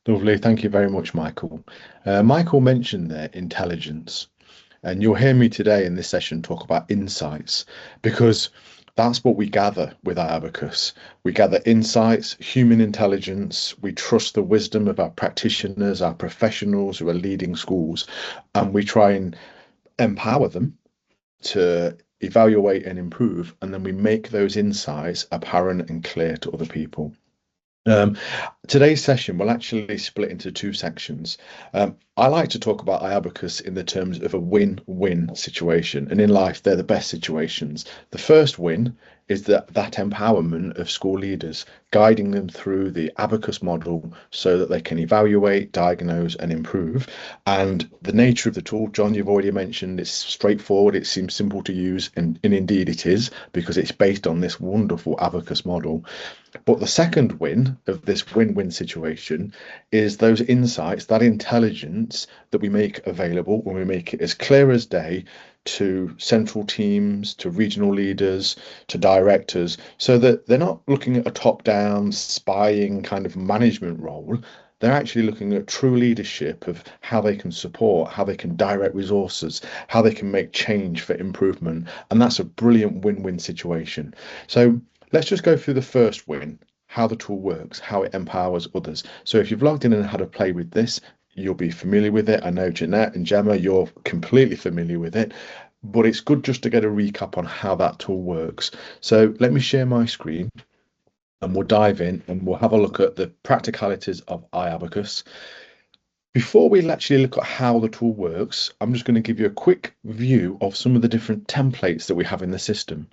Lovely. Thank you very much, Michael. Michael mentioned there intelligence, and you'll hear me today in this session talk about insights because that's what we gather with iAbacus. We gather insights, human intelligence. We trust the wisdom of our practitioners, our professionals who are leading schools, and we try and empower them to evaluate and improve. And then we make those insights apparent and clear to other people. Um, Today's session will actually split into two sections. I like to talk about iAbacus in the terms of a win-win situation, and in life, they're the best situations. The first win is that empowerment of school leaders, guiding them through the Abacus model so that they can evaluate, diagnose, and improve. And the nature of the tool, John, you've already mentioned, it's straightforward, it seems simple to use, and indeed it is, because it's based on this wonderful Abacus model. But the second win of this win-win situation is those insights, that intelligence that we make available when we make it as clear as day to central teams, to regional leaders, to directors, so that they're not looking at a top-down spying kind of management role. They're actually looking at true leadership of how they can support, how they can direct resources, how they can make change for improvement. And that's a brilliant win-win situation. So let's just go through the first win, how the tool works, how it empowers others. So if you've logged in and had a play with this, you'll be familiar with it. I know Jeanette and Gemma, you're completely familiar with it, but it's good just to get a recap on how that tool works. So let me share my screen and we'll dive in and we'll have a look at the practicalities of iAbacus. Before we actually look at how the tool works, I'm just going to give you a quick view of some of the different templates that we have in the system.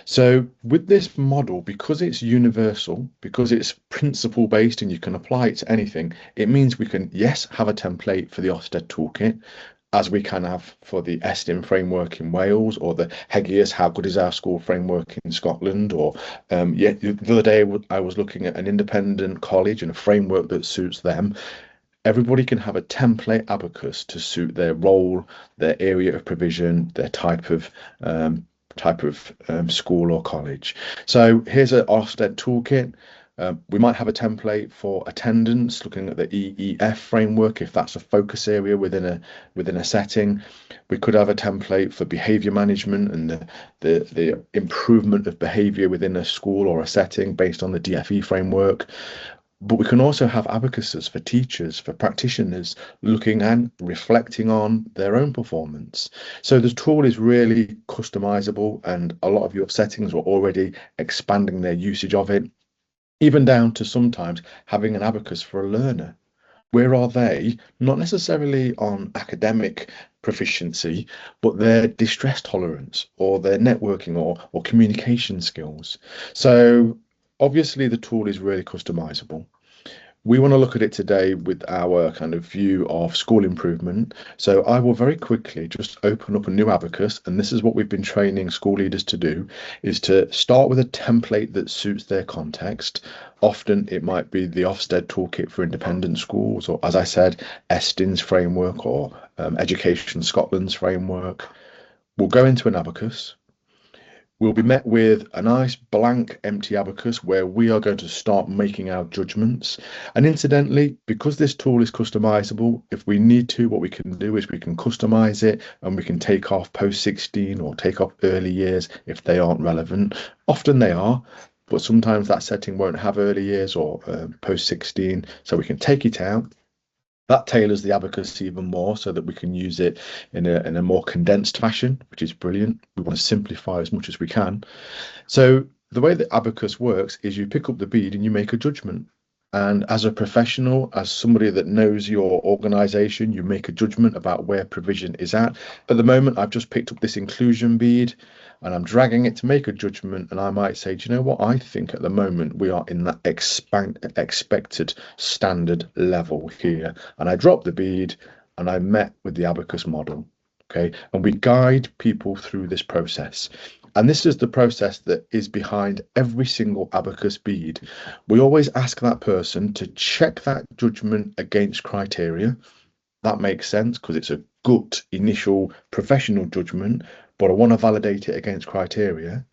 So with this model, because it's universal, because it's principle based and you can apply it to anything, it means we can, yes, have a template for the Ofsted toolkit, as we can have for the Estin framework in Wales, or the Headteachers, how good is our school framework in Scotland, or yeah, the other day I was looking at an independent college and a framework that suits them. Everybody can have a template abacus to suit their role, their area of provision, their type of school or college. So here's an Ofsted toolkit. We might have a template for attendance, looking at the EEF framework if that's a focus area within a setting. We could have a template for behaviour management and the improvement of behaviour within a school or a setting based on the DFE framework. But we can also have abacuses for teachers, for practitioners, looking and reflecting on their own performance. So the tool is really customizable, and a lot of your settings are already expanding their usage of it, even down to sometimes having an abacus for a learner. Where are they? Not necessarily on academic proficiency, but their distress tolerance or their networking or communication skills. So obviously the tool is really customizable. We want to look at it today with our kind of view of school improvement. So I will very quickly just open up a new abacus, and this is what we've been training school leaders to do, is to start with a template that suits their context. Often it might be the Ofsted toolkit for independent schools, or as I said, Estin's framework, or Education Scotland's framework. We'll go into an abacus. We'll be met with a nice blank empty abacus where we are going to start making our judgments. And incidentally, because this tool is customizable, if we need to, what we can do is we can customize it and we can take off post 16 or take off early years if they aren't relevant. Often they are, but sometimes that setting won't have early years or post 16, so we can take it out. That tailors the abacus even more so that we can use it in a more condensed fashion, which is brilliant. We want to simplify as much as we can. So the way that abacus works is you pick up the bead and you make a judgment. And as a professional, as somebody that knows your organization, you make a judgment about where provision is at. At the moment, I've just picked up this inclusion bead and I'm dragging it to make a judgment. And I might say, do you know what? I think at the moment we are in that expected standard level here. And I drop the bead and I met with the abacus model. Okay. And we guide people through this process. And this is the process that is behind every single abacus bead. We always ask that person to check that judgment against criteria. That makes sense because it's a gut initial professional judgment, but I want to validate it against criteria.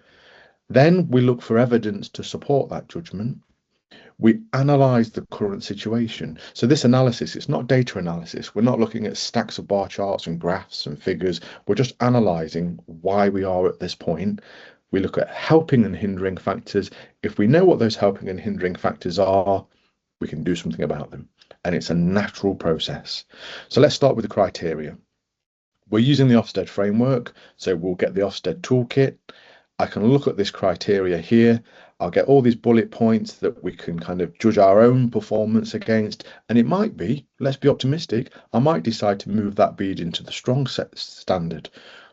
Then we look for evidence to support that judgment. We analyze the current situation. So this analysis, it's not data analysis. We're not looking at stacks of bar charts and graphs and figures. We're just analyzing why we are at this point. We look at helping and hindering factors. If we know what those helping and hindering factors are, we can do something about them. And it's a natural process. So let's start with the criteria. We're using the Ofsted framework, so we'll get the Ofsted toolkit. I can look at this criteria here. I'll get all these bullet points that we can kind of judge our own performance against. And it might be, let's be optimistic, I might decide to move that bead into the strong standard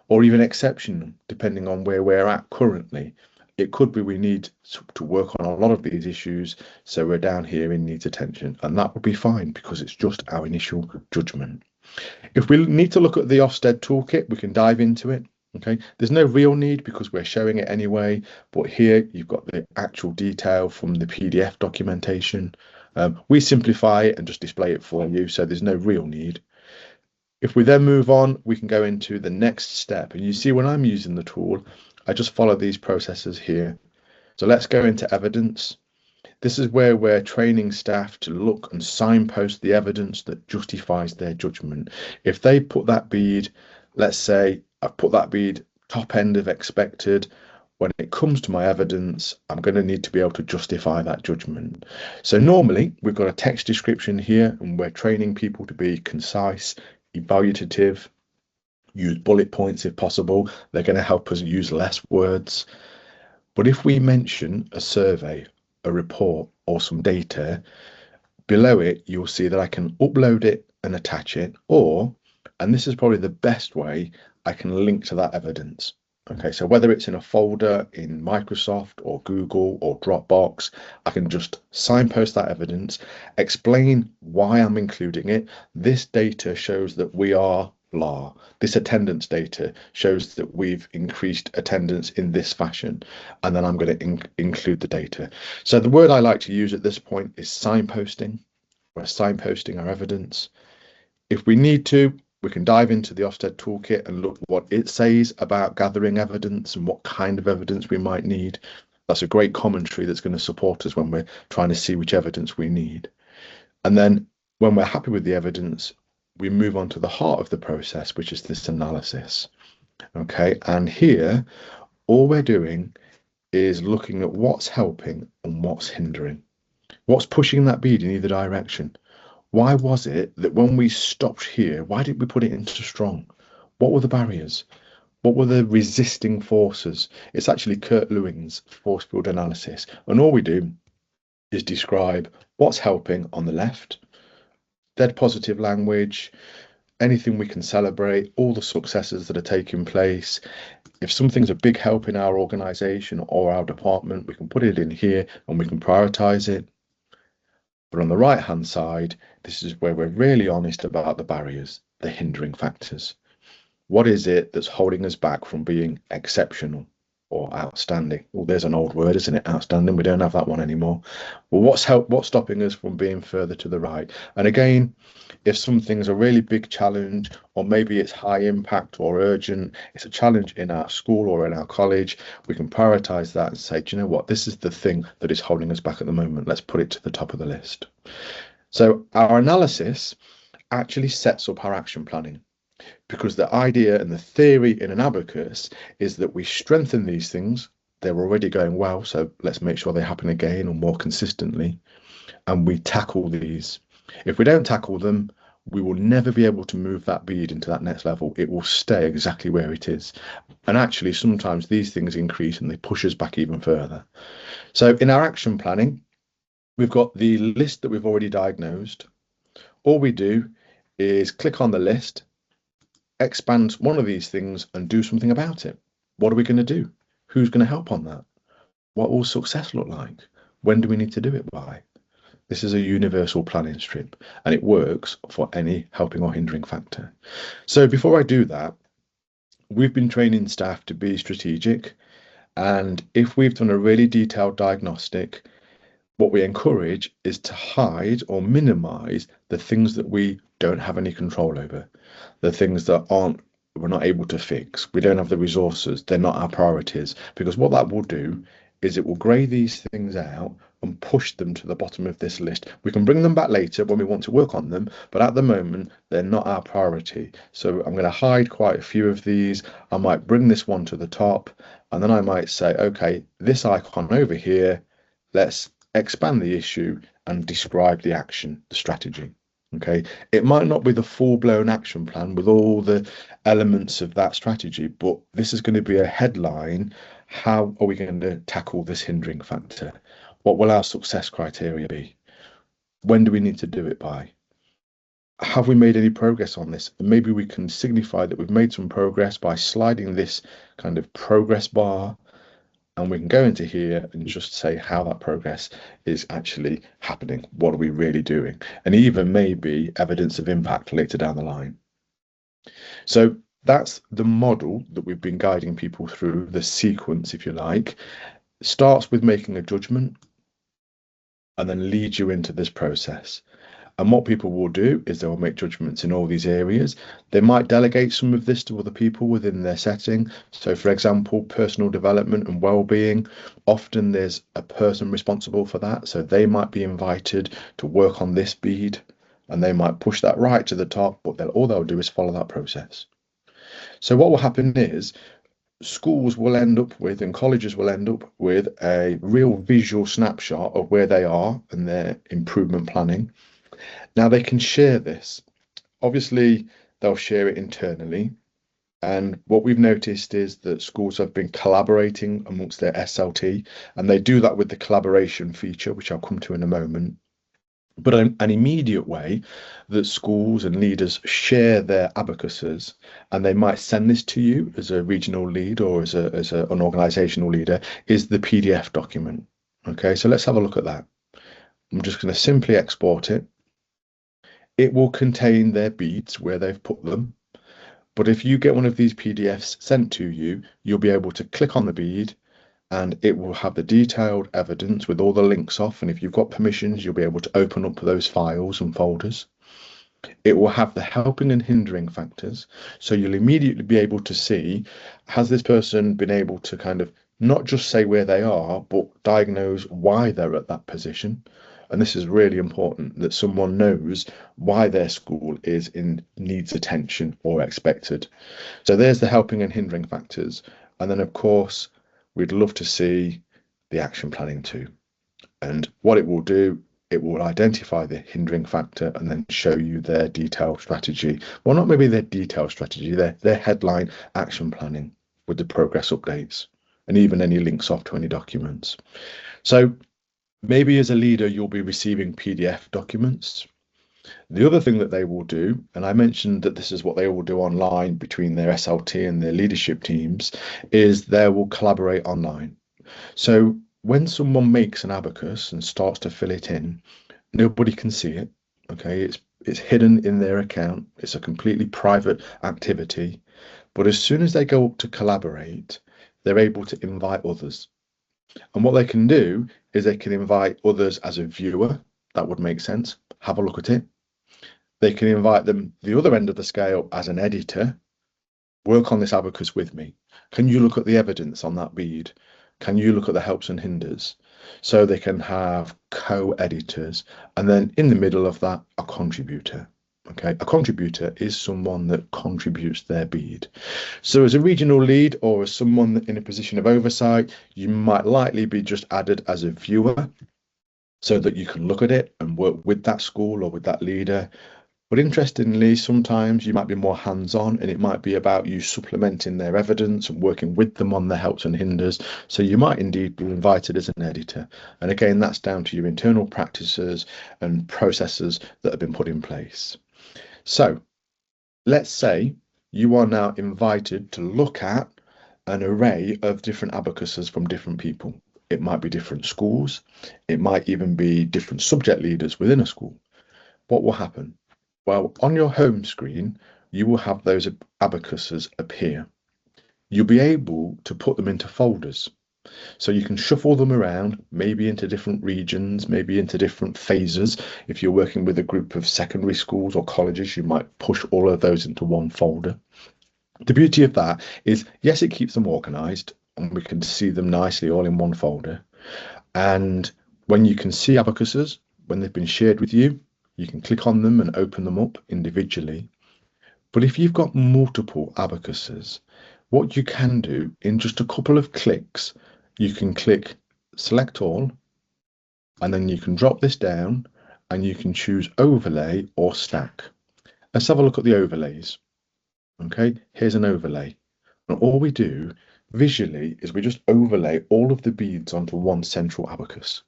or even exceptional, depending on where we're at currently. It could be we need to work on a lot of these issues, so we're down here in needs attention, and that would be fine because it's just our initial judgment. If we need to look at the Ofsted toolkit, we can dive into it. Okay, there's no real need because we're showing it anyway, but here you've got the actual detail from the PDF documentation. We simplify it and just display it for you, so there's no real need. If we then move on, we can go into the next step. And you see when I'm using the tool, I just follow these processes here. So let's go into evidence. This is where we're training staff to look and signpost the evidence that justifies their judgment. If they put that bead, let's say I've put that bead top end of expected, when it comes to my evidence, I'm going to need to be able to justify that judgment. So normally we've got a text description here and we're training people to be concise, evaluative, use bullet points if possible. They're going to help us use less words. But if we mention a survey, a report, or some data, below it, you'll see that I can upload it and attach it, or, and this is probably the best way, I can link to that evidence. Okay, so whether it's in a folder in Microsoft or Google or Dropbox, I can just signpost that evidence, explain why I'm including it. This data shows that we are blah. This attendance data shows that we've increased attendance in this fashion, and then I'm going to include the data. So the word I like to use at this point is signposting. We're signposting our evidence. If we need to, we can dive into the Ofsted toolkit and look what it says about gathering evidence and what kind of evidence we might need. That's a great commentary that's going to support us when we're trying to see which evidence we need. And then when we're happy with the evidence, we move on to the heart of the process, which is this analysis. Okay, and here, all we're doing is looking at what's helping and what's hindering. What's pushing that bead in either direction? Why was it that when we stopped here, why did we put it into strong? What were the barriers? What were the resisting forces? It's actually Kurt Lewin's force field analysis. And all we do is describe what's helping on the left, dead positive language, anything we can celebrate, all the successes that are taking place. If something's a big help in our organization or our department, we can put it in here and we can prioritize it. But on the right hand side, this is where we're really honest about the barriers, the hindering factors. What is it that's holding us back from being exceptional or outstanding? Well, there's an old word, isn't it? Outstanding. We don't have that one anymore. Well, what's stopping us from being further to the right? And again, if something's a really big challenge, or maybe it's high impact or urgent, it's a challenge in our school or in our college, we can prioritize that and say, do you know what? This is the thing that is holding us back at the moment. Let's put it to the top of the list. So our analysis actually sets up our action planning, because the idea and the theory in an abacus is that we strengthen these things. They're already going well, so let's make sure they happen again or more consistently, and we tackle these. If we don't tackle them, we will never be able to move that bead into that next level. It will stay exactly where it is. And actually, sometimes these things increase and they push us back even further. So in our action planning, we've got the list that we've already diagnosed. All we do is click on the list, expand one of these things and do something about it. What are we going to do? Who's going to help on that? What will success look like? When do we need to do it by? This is a universal planning strip, and it works for any helping or hindering factor. So before I do that, we've been training staff to be strategic, and if we've done a really detailed diagnostic, what we encourage is to hide or minimize the things that we don't have any control over, the things that we're not able to fix. We don't have the resources. They're not our priorities, because what that will do is it will grey these things out, and push them to the bottom of this list. We can bring them back later when we want to work on them, but at the moment, they're not our priority. So I'm going to hide quite a few of these. I might bring this one to the top, and then I might say, okay, this icon over here, let's expand the issue and describe the action, the strategy. Okay, it might not be the full-blown action plan with all the elements of that strategy, but this is going to be a headline. How are we going to tackle this hindering factor? What will our success criteria be? When do we need to do it by? Have we made any progress on this? And maybe we can signify that we've made some progress by sliding this kind of progress bar, and we can go into here and just say how that progress is actually happening. What are we really doing? And even maybe evidence of impact later down the line. So that's the model that we've been guiding people through, the sequence, if you like. It starts with making a judgment and then leads you into this process. And what people will do is they will make judgments in all these areas. They might delegate some of this to other people within their setting. So, for example, personal development and well-being, often there's a person responsible for that. So they might be invited to work on this bead, and they might push that right to the top, but all they'll do is follow that process. So what will happen is schools will end up with, and colleges will end up with, a real visual snapshot of where they are and their improvement planning. Now they can share this. Obviously, they'll share it internally. And what we've noticed is that schools have been collaborating amongst their SLT, and they do that with the collaboration feature, which I'll come to in a moment. But an immediate way that schools and leaders share their abacuses, and they might send this to you as a regional lead or as an organisational leader, is the PDF document. Okay, so let's have a look at that. I'm just going to simply export it. It will contain their beads where they've put them. But if you get one of these PDFs sent to you, you'll be able to click on the bead and it will have the detailed evidence with all the links off. And if you've got permissions, you'll be able to open up those files and folders. It will have the helping and hindering factors. So you'll immediately be able to see, has this person been able to kind of not just say where they are, but diagnose why they're at that position. And this is really important, that someone knows why their school needs attention or expected. So there's the helping and hindering factors. And then, of course, we'd love to see the action planning too. And what it will do, it will identify the hindering factor and then show you their detailed strategy. Well, not maybe their detailed strategy, their headline action planning with the progress updates and even any links off to any documents. So maybe as a leader, you'll be receiving PDF documents. The other thing that they will do, and I mentioned that this is what they will do online between their SLT and their leadership teams, is they will collaborate online. So when someone makes an abacus and starts to fill it in, nobody can see it. Okay, it's hidden in their account. It's a completely private activity. But as soon as they go up to collaborate, they're able to invite others. And what they can do is they can invite others as a viewer. That would make sense. Have a look at it. They can invite them the other end of the scale as an editor. Work on this abacus with me. Can you look at the evidence on that bead? Can you look at the helps and hinders? So they can have co-editors. And then in the middle of that, a contributor. Okay, a contributor is someone that contributes their bead. So as a regional lead or as someone in a position of oversight, you might likely be just added as a viewer so that you can look at it and work with that school or with that leader. But interestingly, sometimes you might be more hands-on and it might be about you supplementing their evidence and working with them on their helps and hinders. So you might indeed be invited as an editor. And again, that's down to your internal practices and processes that have been put in place. So let's say you are now invited to look at an array of different abacuses from different people. It might be different schools. It might even be different subject leaders within a school. What will happen? Well, on your home screen, you will have those abacuses appear. You'll be able to put them into folders. So you can shuffle them around, maybe into different regions, maybe into different phases. If you're working with a group of secondary schools or colleges, you might push all of those into one folder. The beauty of that is, yes, it keeps them organized and we can see them nicely all in one folder. And When you can see abacuses, when they've been shared with you, you can click on them and open them up individually. But if you've got multiple abacuses, what you can do in just a couple of clicks, you can click select all, and then you can drop this down and you can choose overlay or stack. Let's have a look at the overlays. Okay, here's an overlay. And all we do visually is we just overlay all of the beads onto one central abacus.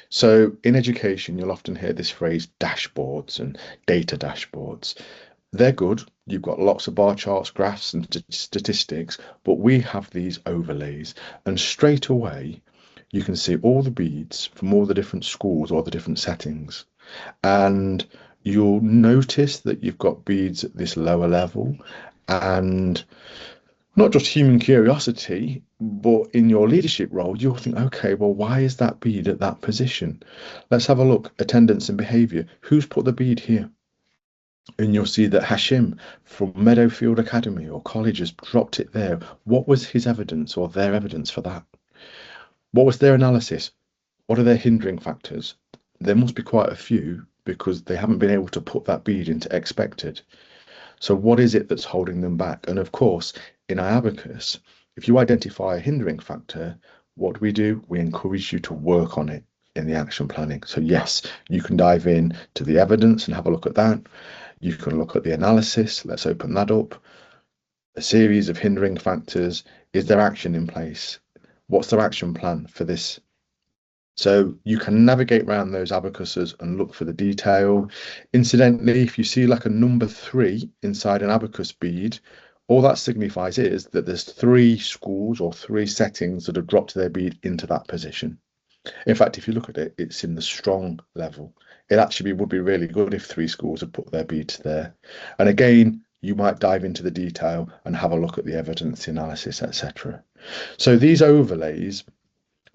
So in education, you'll often hear this phrase dashboards and data dashboards. They're good. You've got lots of bar charts, graphs, and statistics, but we have these overlays. And straight away, you can see all the beads from all the different schools or the different settings. And you'll notice that you've got beads at this lower level, and not just human curiosity, but in your leadership role, you'll think, okay, well, why is that bead at that position? Let's have a look. Attendance and behaviour. Who's put the bead here? And you'll see that Hashim from Meadowfield Academy or college has dropped it there. What was his evidence or their evidence for that? What was their analysis? What are their hindering factors? There must be quite a few because they haven't been able to put that bead into expected. So what is it that's holding them back? And of course, in iAbacus, if you identify a hindering factor, what do? We encourage you to work on it in the action planning. So yes, you can dive in to the evidence and have a look at that. You can look at the analysis. Let's open that up. A series of hindering factors. Is there action in place? What's their action plan for this? So you can navigate around those abacuses and look for the detail. Incidentally, if you see like a number 3 inside an abacus bead, all that signifies is that there's 3 schools or 3 settings that have dropped their bead into that position. In fact, if you look at it, it's in the strong level. It actually would be really good if 3 schools had put their beads there. And again, you might dive into the detail and have a look at the evidence, the analysis, etc. So these overlays,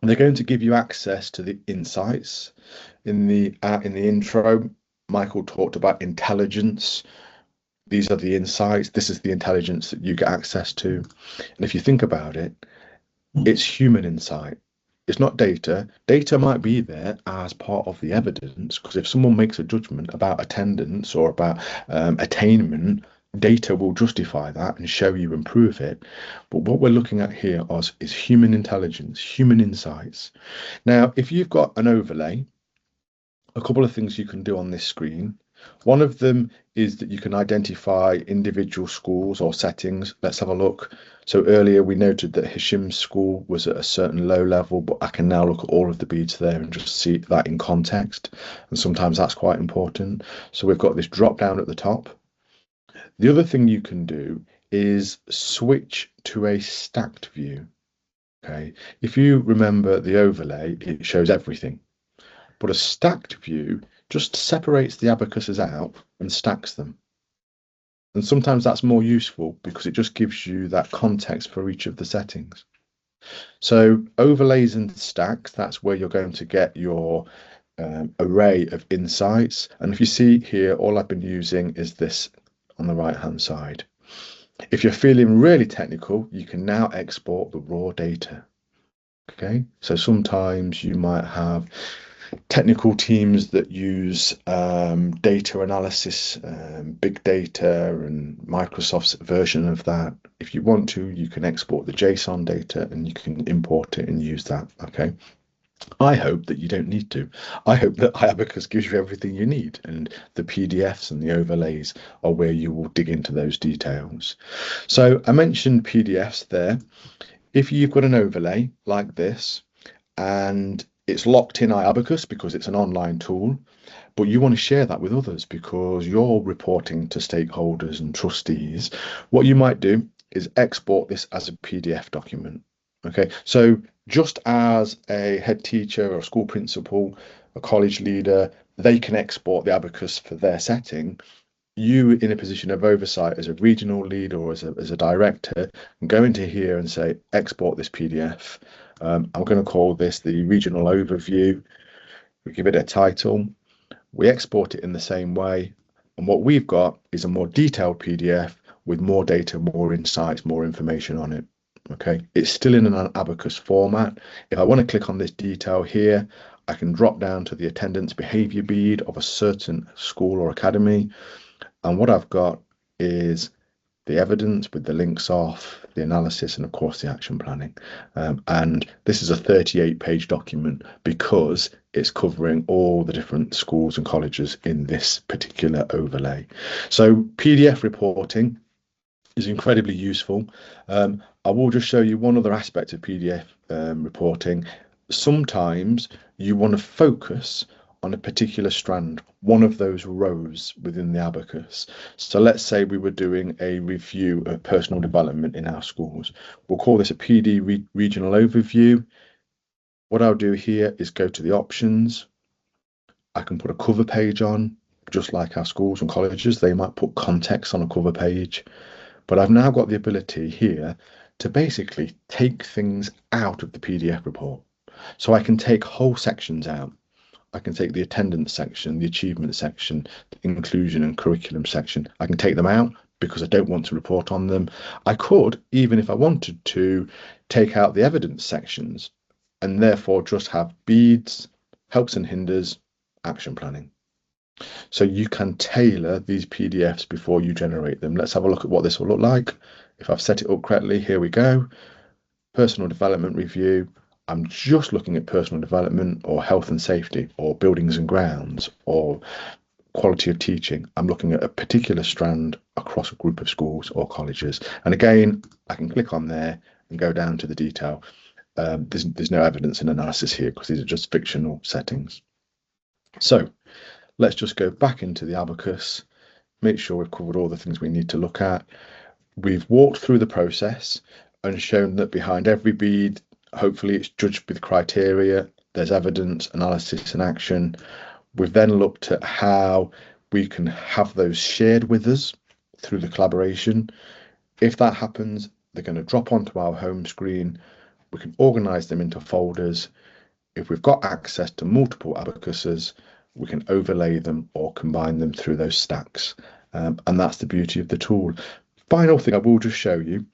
they're going to give you access to the insights. In the intro, Michael talked about intelligence. These are the insights. This is the intelligence that you get access to. And if you think about it, it's human insight. It's not data. Data might be there as part of the evidence, because if someone makes a judgment about attendance or about attainment, data will justify that and show you and prove it. But what we're looking at here is human intelligence, human insights. Now, if you've got an overlay, a couple of things you can do on this screen. One of them is that you can identify individual schools or settings. Let's have a look. So earlier we noted that Hashim's school was at a certain low level, but I can now look at all of the beads there and just see that in context. And sometimes that's quite important. So we've got this drop down at the top. The other thing you can do is switch to a stacked view. Okay, if you remember the overlay, it shows everything. But a stacked view just separates the abacuses out and stacks them. And sometimes that's more useful because it just gives you that context for each of the settings. So overlays and stacks, that's where you're going to get your array of insights. And if you see here, all I've been using is this on the right hand side. If you're feeling really technical, you can now export the raw data. Okay, so sometimes you might have technical teams that use data analysis, big data, and Microsoft's version of that. If you want to, you can export the JSON data and you can import it and use that. Okay. I hope that you don't need to. I hope that iAbacus gives you everything you need, and the PDFs and the overlays are where you will dig into those details. So I mentioned PDFs there. If you've got an overlay like this and it's locked in iAbacus because it's an online tool, but you want to share that with others because you're reporting to stakeholders and trustees, what you might do is export this as a PDF document. Okay, so just as a head teacher or a school principal, a college leader, they can export the abacus for their setting, you in a position of oversight as a regional lead or as a director can go into here and say, export this PDF. I'm going to call this the regional overview. We give it a title. We export it in the same way. And what we've got is a more detailed PDF with more data, more insights, more information on it. Okay, it's still in an abacus format. If I want to click on this detail here, I can drop down to the attendance behaviour bead of a certain school or academy. And what I've got is the evidence with the links off, the analysis, and of course the action planning. And this is a 38-page document because it's covering all the different schools and colleges in this particular overlay. So PDF reporting is incredibly useful. I will just show you one other aspect of PDF reporting. Sometimes you want to focus on a particular strand, one of those rows within the abacus. So let's say we were doing a review of personal development in our schools. We'll call this a PD regional overview. What I'll do here is go to the options. I can put a cover page on, just like our schools and colleges. They might put context on a cover page. But I've now got the ability here to basically take things out of the PDF report. So I can take whole sections out. I can take the attendance section, the achievement section, the inclusion and curriculum section. I can take them out because I don't want to report on them. I could, even if I wanted to, take out the evidence sections and therefore just have beads, helps and hinders, action planning. So you can tailor these PDFs before you generate them. Let's have a look at what this will look like. If I've set it up correctly, here we go. Personal development review. I'm just looking at personal development or health and safety or buildings and grounds or quality of teaching. I'm looking at a particular strand across a group of schools or colleges. And again, I can click on there and go down to the detail. There's no evidence and analysis here because these are just fictional settings. So let's just go back into the abacus, make sure we've covered all the things we need to look at. We've walked through the process and shown that behind every bead, hopefully it's judged with criteria, there's evidence, analysis and action. We've then looked at how we can have those shared with us through the collaboration. If that happens, they're going to drop onto our home screen. We can organize them into folders. If we've got access to multiple abacuses, we can overlay them or combine them through those stacks. And that's the beauty of the tool. Final thing I will just show you,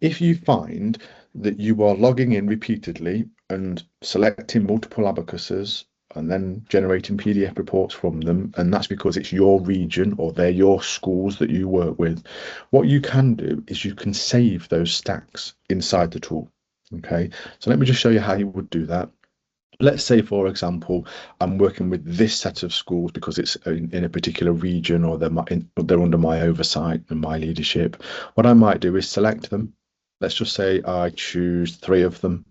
if you find that you are logging in repeatedly and selecting multiple abacuses and then generating PDF reports from them, and that's because it's your region or they're your schools that you work with, what you can do is you can save those stacks inside the tool. Okay, so let me just show you how you would do that. Let's say, for example, I'm working with this set of schools because it's in a particular region or they're under my oversight and my leadership. What I might do is select them. Let's just say I choose 3 of them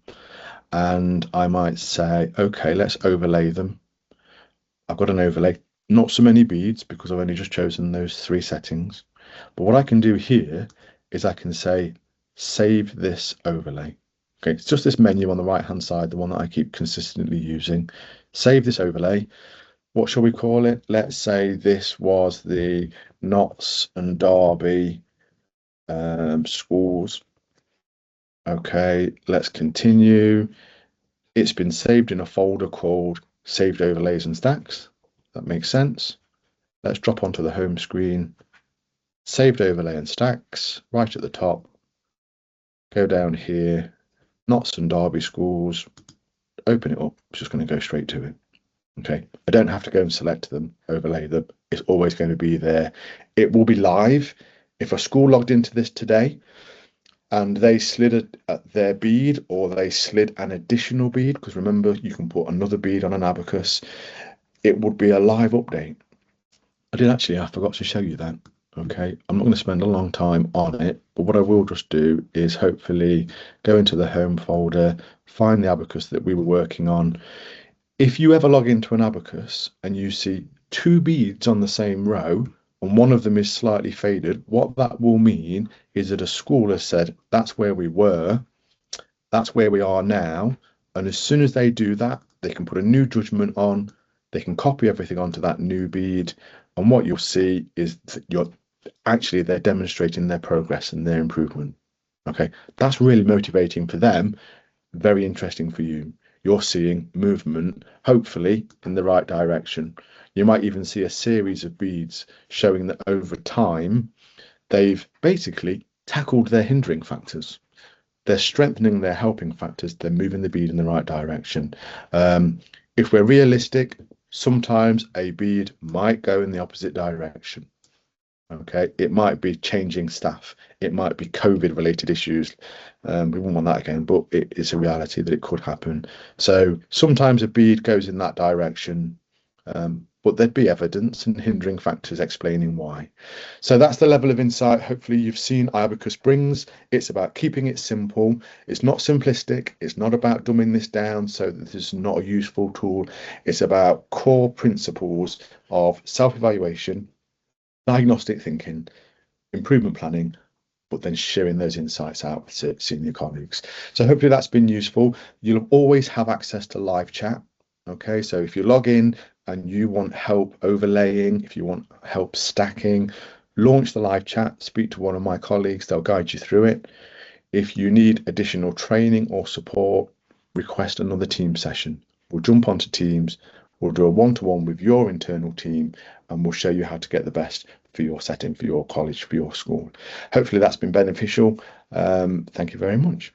and I might say, okay, let's overlay them. I've got an overlay, not so many beads because I've only just chosen those 3 settings. But what I can do here is I can say, save this overlay. Okay, it's just this menu on the right hand side, the one that I keep consistently using. Save this overlay. What shall we call it? Let's say this was the Notts and Derby schools. Okay, let's continue. It's been saved in a folder called Saved Overlays and Stacks. That makes sense. Let's drop onto the home screen. Saved Overlay and Stacks, right at the top. Go down here. Notts and Derby schools, open it up, it's just going to go straight to it. Okay, I don't have to go and select them, overlay them, it's always going to be there. It will be live. If a school logged into this today and they slid their bead or they slid an additional bead, because remember you can put another bead on an abacus, it would be a live update. I forgot to show you that. Okay, I'm not going to spend a long time on it, but what I will just do is hopefully go into the home folder, find the abacus that we were working on. If you ever log into an abacus and you see 2 beads on the same row and one of them is slightly faded, what that will mean is that a school has said, that's where we were, that's where we are now. And as soon as they do that, they can put a new judgment on, they can copy everything onto that new bead. And what you'll see is that they're demonstrating their progress and their improvement. Okay, that's really motivating for them, very interesting for you. You're seeing movement, hopefully in the right direction. You might even see a series of beads showing that over time, they've basically tackled their hindering factors. They're strengthening their helping factors. They're moving the bead in the right direction. If we're realistic, sometimes a bead might go in the opposite direction. Okay, it might be changing staff, it might be COVID related issues. We wouldn't want that again, but it's a reality that it could happen. So sometimes a bead goes in that direction, but there'd be evidence and hindering factors explaining why. So that's the level of insight hopefully you've seen iAbacus brings. It's about keeping it simple. It's not simplistic. It's not about dumbing this down so that this is not a useful tool. It's about core principles of self-evaluation, diagnostic thinking, improvement planning, but then sharing those insights out to senior colleagues. So hopefully that's been useful. You'll always have access to live chat. Okay, so if you log in and you want help overlaying, if you want help stacking, launch the live chat, speak to one of my colleagues, they'll guide you through it. If you need additional training or support, request another team session. We'll jump onto Teams, we'll do a one-to-one with your internal team, and we'll show you how to get the best for your setting, for your college, for your school. Hopefully that's been beneficial. Thank you very much.